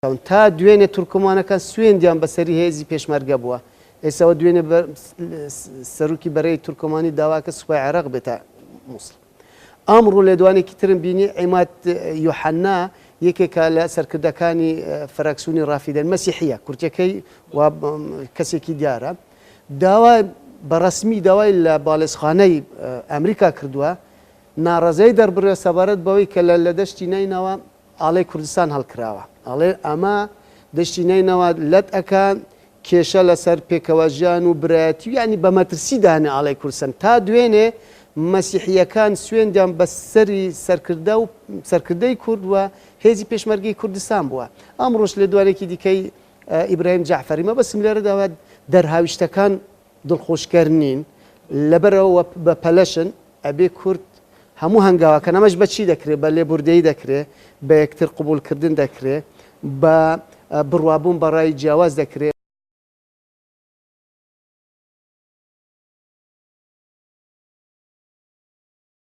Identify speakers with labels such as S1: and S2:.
S1: تا دوێنێ تورکمانەکان سوێندیان بەسەری هێزی پێشمەرگە بووە ئێساوە دوێنێ سەرروکی بەرەی تورکمانی داواکە سوپای عێراق بێتە مووسڵ. ئەمڕۆ لێدوانێکی ترم بینی عیماد یوحەنا یەکێکە لە سەرکردەکانی فراکسیۆنی ڕافیدەن مەسیحیە کورتەکەی و کەسێکی دیارە داوا بەڕەسمی داوای لە باڵێزخانەی ئەمریکا کردووە ناڕەزایی دەربڕێ سەبارەت بەوەی کە لە دەشتی نینەوە ئاڵای کوردستان هەڵکراوە ئەڵێ ئەمە دەشتی نینەوە لەت ئەکان کێشە لەسەر پێکەوەژیان و برایەتی ینی بە مەترسی دانێ ئاڵای کوردستان تا دوێنێ مەسیحیەکان سوێندیان بە سەری سەرکردە و سەرکردەی کورد وە هێزی پێشمەرگەی کوردستان بووە. ئەمڕۆژ لە دوارێکی دیکەی ئیبراهیم جەعفەری مەبەستم لێرەداوە دەرهاویشتەکان دڵخۆشکەر نین لەبەرەوە بە پەلەشن ئەبێ کورد هەموو هەنگاوەکە نەمەش بەچی دەکرێت بە لێبوردەی دەکرێت بە یەکتر قبولکردن دەکرێت بە بڕوابوون بەڕای جیاواز دەکرێت.